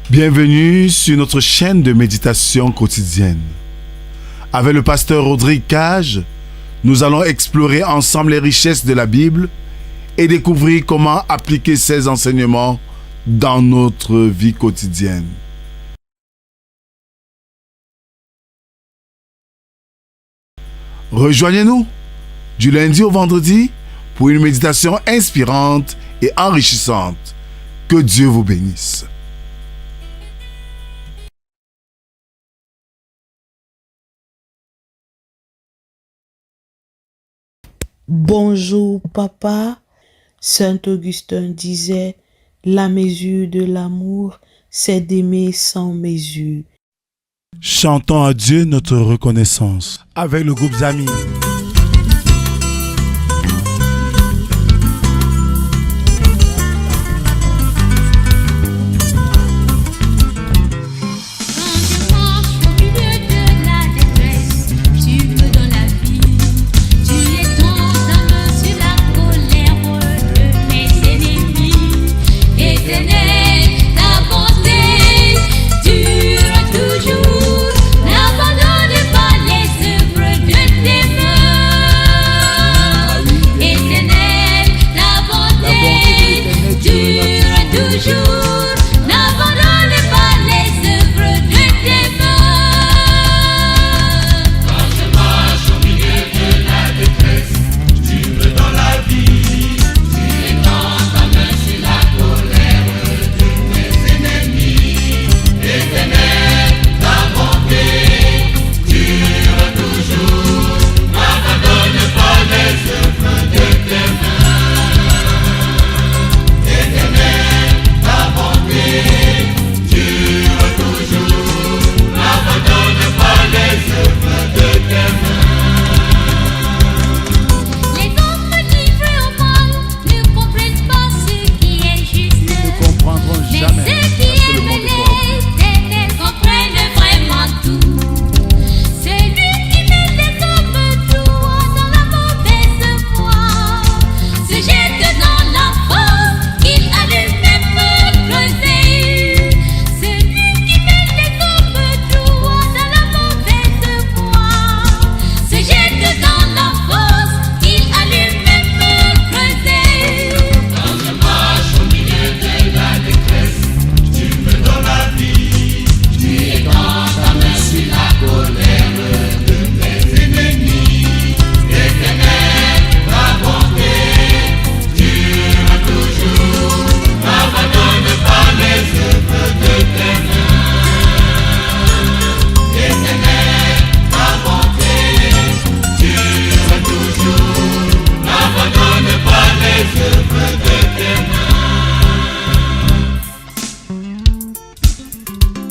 Bienvenue sur notre chaîne de méditation quotidienne. Avec le pasteur Rodrigue Cage, nous allons explorer ensemble les richesses de la Bible et découvrir comment appliquer ces enseignements dans notre vie quotidienne. Rejoignez-nous du lundi au vendredi pour une méditation inspirante et enrichissante. Que Dieu vous bénisse. Bonjour papa, Saint Augustin disait, la mesure de l'amour, c'est d'aimer sans mesure. Chantons à Dieu notre reconnaissance avec le groupe Zami.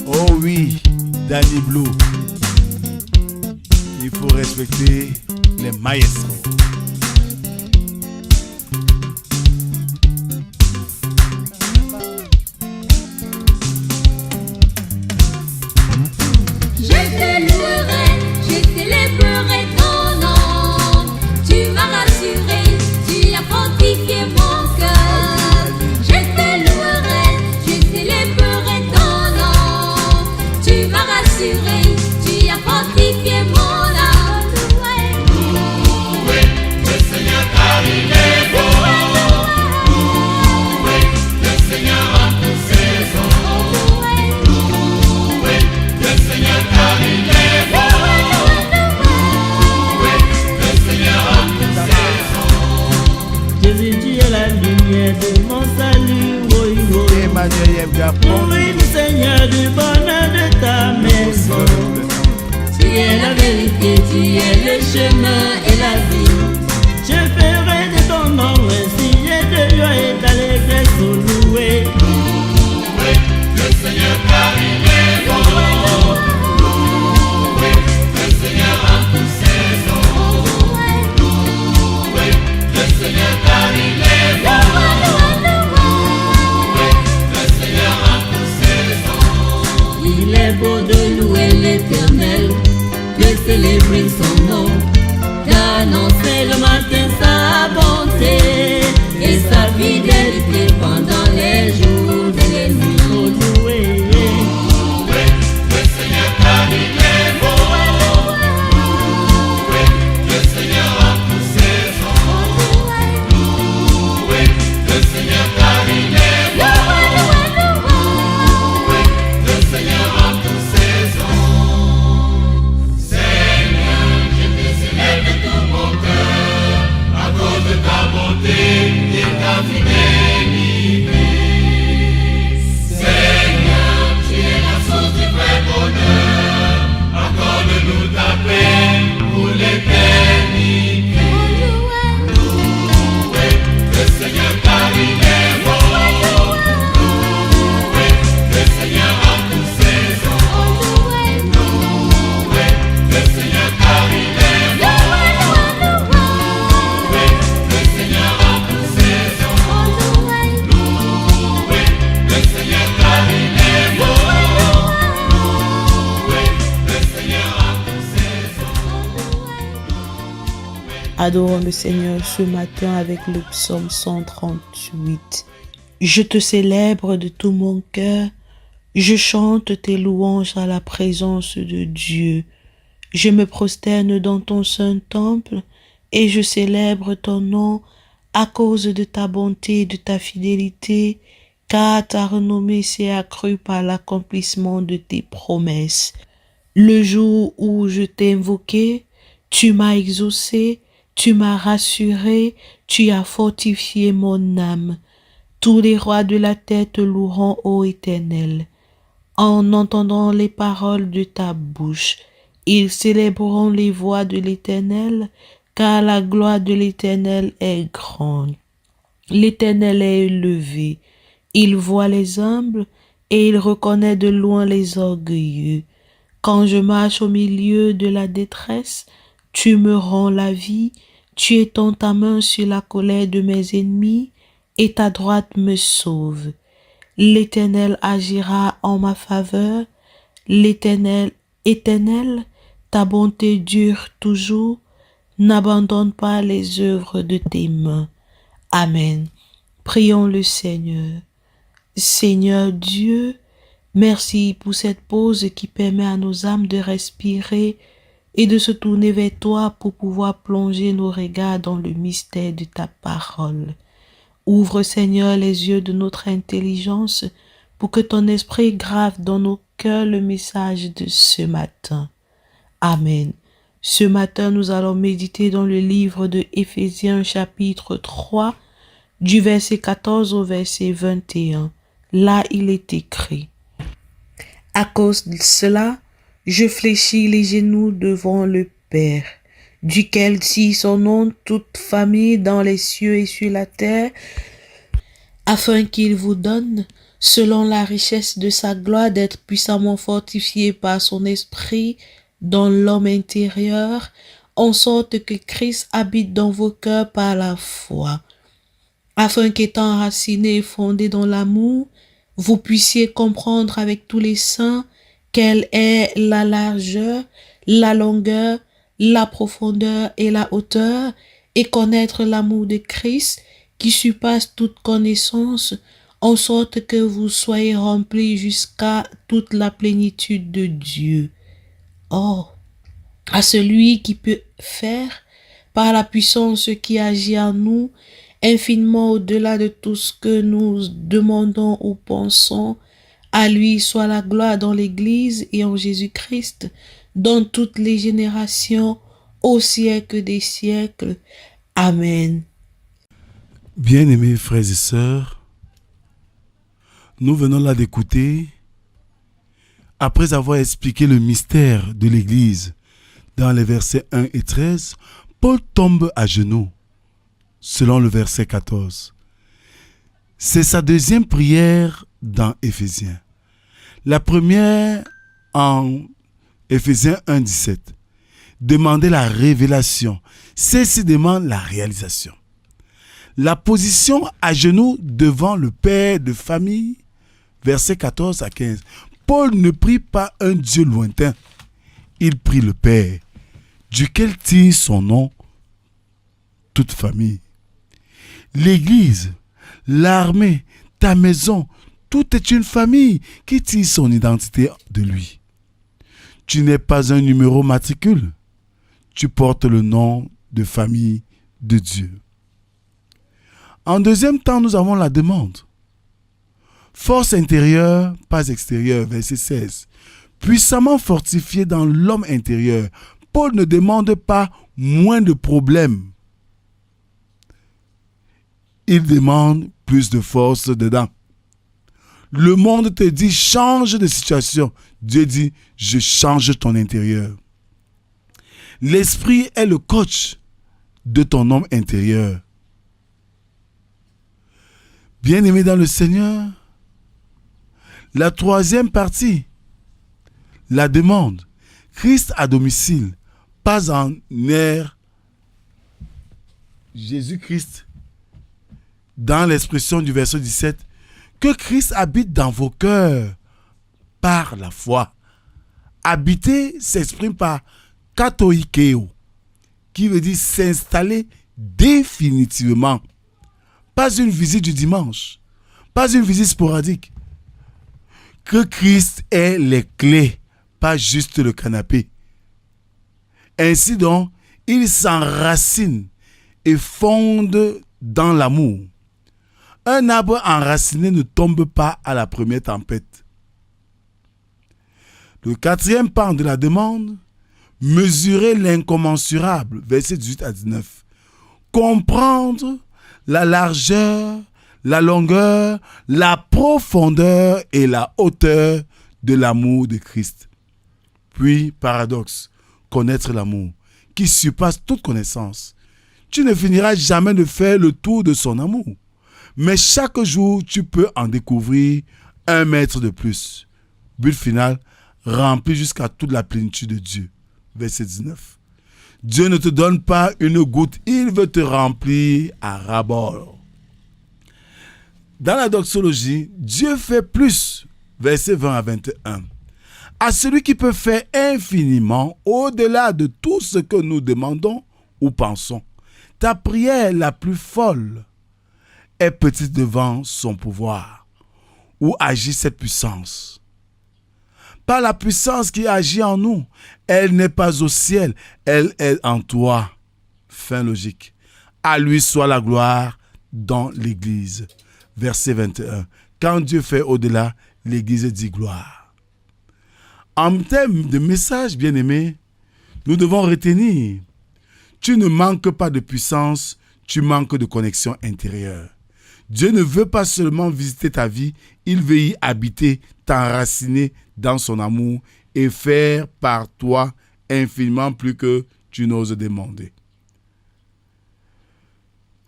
Oh oui, Danny Blue. Il faut respecter les maestros. Je te louerai, je célébrerai ton nom. Tu m'as rassuré, tu as fortifié mon cœur. Je te louerai, je célébrerai ton nom. Tu m'as rassuré, tu as fortifié mon âme. Loué, le Seigneur car il est beau. Loué, le Seigneur en toutes saisons. Loué, le Seigneur car il est beau. Loué, le Seigneur en toutes saisons. Jésus, tu es la lumière de mon salut. Oui, oui. Emmanuel Japon. Oui, Seigneur, du bonheur de ta maison. Tu es la vérité, tu es le chemin et la vie. Je ferai de ton nom un signe de joie et d'allégresse loué. Loué, le Seigneur car il est beau. Loué, le Seigneur en toutes saisons. Loué, le Seigneur car il est beau. Loué, le Seigneur en toutes saisons. Il est beau de louer l'Éternel, de célébrer son nom, d'annoncer Adorons le Seigneur ce matin avec le psaume 138. Je te célèbre de tout mon cœur, je chante tes louanges à la présence de Dieu. Je me prosterne dans ton saint temple et je célèbre ton nom à cause de ta bonté et de ta fidélité, car ta renommée s'est accrue par l'accomplissement de tes promesses. Le jour où je t'ai invoqué, tu m'as exaucé, tu m'as rassuré, tu as fortifié mon âme. Tous les rois de la terre te loueront, ô Éternel. En entendant les paroles de ta bouche, ils célébreront les voies de l'Éternel, car la gloire de l'Éternel est grande. L'Éternel est élevé, il voit les humbles et il reconnaît de loin les orgueilleux. Quand je marche au milieu de la détresse, tu me rends la vie, tu étends ta main sur la colère de mes ennemis et ta droite me sauve. L'Éternel agira en ma faveur, Éternel, ta bonté dure toujours, n'abandonne pas les œuvres de tes mains. Amen. Prions le Seigneur. Seigneur Dieu, merci pour cette pause qui permet à nos âmes de respirer et de se tourner vers toi pour pouvoir plonger nos regards dans le mystère de ta parole. Ouvre, Seigneur, les yeux de notre intelligence pour que ton esprit grave dans nos cœurs le message de ce matin. Amen. Ce matin, nous allons méditer dans le livre de Éphésiens chapitre 3, du verset 14 au verset 21. Là, il est écrit: à cause de cela, je fléchis les genoux devant le Père, duquel dit son nom toute famille dans les cieux et sur la terre, afin qu'il vous donne, selon la richesse de sa gloire, d'être puissamment fortifié par son esprit dans l'homme intérieur, en sorte que Christ habite dans vos cœurs par la foi, afin qu'étant enracinés et fondés dans l'amour, vous puissiez comprendre avec tous les saints quelle est la largeur, la longueur, la profondeur et la hauteur, et connaître l'amour de Christ qui surpasse toute connaissance, en sorte que vous soyez remplis jusqu'à toute la plénitude de Dieu. Oh, à celui qui peut faire, par la puissance qui agit en nous, infiniment au-delà de tout ce que nous demandons ou pensons, à lui soit la gloire dans l'Église et en Jésus-Christ, dans toutes les générations, au siècle des siècles. Amen. Bien-aimés frères et sœurs, nous venons là d'écouter, après avoir expliqué le mystère de l'Église dans les versets 1 et 13, Paul tombe à genoux, selon le verset 14. C'est sa deuxième prière dans Éphésiens. La première en Éphésiens 1, 17. Demander la révélation. Celle-ci demande la réalisation. La position à genoux devant le Père de famille, versets 14 à 15. Paul ne prie pas un Dieu lointain. Il prie le Père, duquel tire son nom toute famille. L'Église, l'armée, ta maison, tout est une famille qui tire son identité de lui. Tu n'es pas un numéro matricule. Tu portes le nom de famille de Dieu. En deuxième temps, nous avons la demande. Force intérieure, pas extérieure, verset 16. Puissamment fortifié dans l'homme intérieur. Paul ne demande pas moins de problèmes. Il demande plus de force dedans. Le monde te dit change de situation. Dieu dit je change ton intérieur. L'esprit est le coach de ton homme intérieur. Bien-aimé dans le Seigneur, la troisième partie, la demande. Christ à domicile, pas en air. Jésus-Christ, dans l'expression du verset 17, que Christ habite dans vos cœurs par la foi. Habiter s'exprime par katoikeo, qui veut dire s'installer définitivement. Pas une visite du dimanche, pas une visite sporadique. Que Christ ait les clés, pas juste le canapé. Ainsi donc, il s'enracine et fonde dans l'amour. Un arbre enraciné ne tombe pas à la première tempête. Le quatrième pan de la demande, mesurer l'incommensurable, versets 18 à 19. Comprendre la largeur, la longueur, la profondeur et la hauteur de l'amour de Christ. Puis, paradoxe, connaître l'amour qui surpasse toute connaissance. Tu ne finiras jamais de faire le tour de son amour. Mais chaque jour, tu peux en découvrir 1 mètre de plus. But final, rempli jusqu'à toute la plénitude de Dieu. Verset 19. Dieu ne te donne pas une goutte, il veut te remplir à ras-bord. Dans la doxologie, Dieu fait plus. Verset 20 à 21. À celui qui peut faire infiniment au-delà de tout ce que nous demandons ou pensons. Ta prière la plus folle est petite devant son pouvoir. Où agit cette puissance? Par la puissance qui agit en nous. Elle n'est pas au ciel, elle est en toi. Fin logique. À lui soit la gloire dans l'Église. Verset 21. Quand Dieu fait au-delà, l'Église dit gloire. En termes de message, bien-aimé, nous devons retenir. Tu ne manques pas de puissance, tu manques de connexion intérieure. Dieu ne veut pas seulement visiter ta vie, il veut y habiter, t'enraciner dans son amour et faire par toi infiniment plus que tu n'oses demander.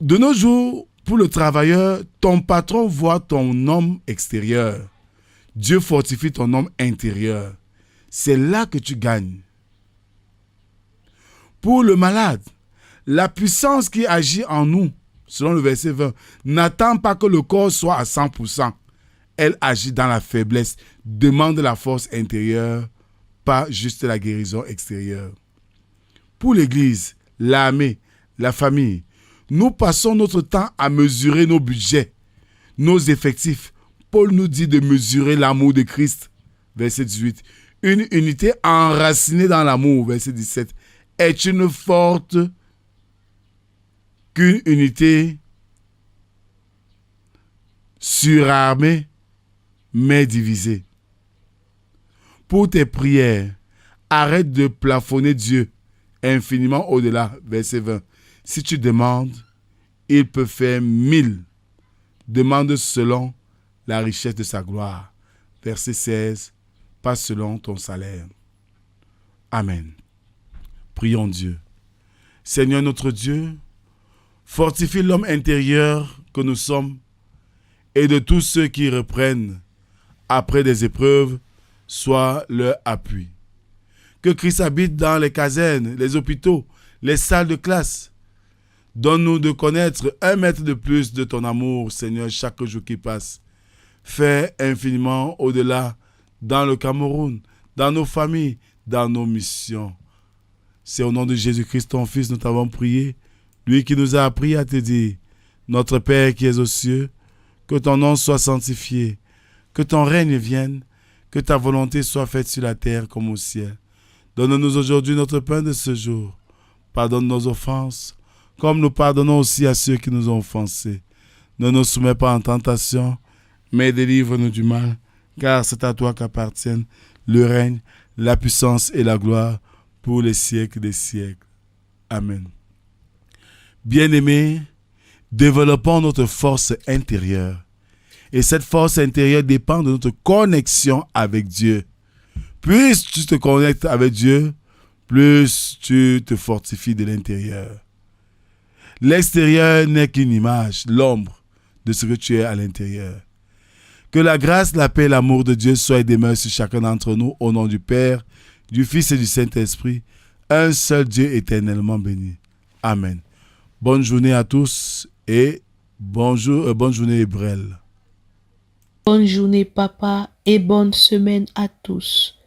De nos jours, pour le travailleur, ton patron voit ton homme extérieur. Dieu fortifie ton homme intérieur. C'est là que tu gagnes. Pour le malade, la puissance qui agit en nous, selon le verset 20, n'attend pas que le corps soit à 100%. Elle agit dans la faiblesse, demande la force intérieure, pas juste la guérison extérieure. Pour l'Église, l'armée, la famille, nous passons notre temps à mesurer nos budgets, nos effectifs. Paul nous dit de mesurer l'amour de Christ, verset 18. Une unité enracinée dans l'amour, verset 17, est une forte qu'une unité surarmée mais divisée. Pour tes prières, arrête de plafonner Dieu infiniment au-delà, verset 20. Si tu demandes, il peut faire 1000. Demande selon la richesse de sa gloire. Verset 16. Pas selon ton salaire. Amen. Prions Dieu. Seigneur notre Dieu, fortifie l'homme intérieur que nous sommes et de tous ceux qui reprennent après des épreuves, soit leur appui. Que Christ habite dans les casernes, les hôpitaux, les salles de classe. Donne-nous de connaître 1 mètre de plus de ton amour, Seigneur, chaque jour qui passe. Fais infiniment au-delà dans le Cameroun, dans nos familles, dans nos missions. C'est au nom de Jésus-Christ, ton Fils, nous t'avons prié. Lui qui nous a appris à te dire, notre Père qui es aux cieux, que ton nom soit sanctifié, que ton règne vienne, que ta volonté soit faite sur la terre comme au ciel. Donne-nous aujourd'hui notre pain de ce jour. Pardonne nos offenses, comme nous pardonnons aussi à ceux qui nous ont offensés. Ne nous soumets pas en tentation, mais délivre-nous du mal, car c'est à toi qu'appartiennent le règne, la puissance et la gloire pour les siècles des siècles. Amen. Bien-aimés, développons notre force intérieure. Et cette force intérieure dépend de notre connexion avec Dieu. Plus tu te connectes avec Dieu, plus tu te fortifies de l'intérieur. L'extérieur n'est qu'une image, l'ombre de ce que tu es à l'intérieur. Que la grâce, la paix et l'amour de Dieu soient et demeurent sur chacun d'entre nous, au nom du Père, du Fils et du Saint-Esprit, un seul Dieu éternellement béni. Amen. Bonne journée à tous et bonne journée Hébrel. Bonne journée papa et bonne semaine à tous.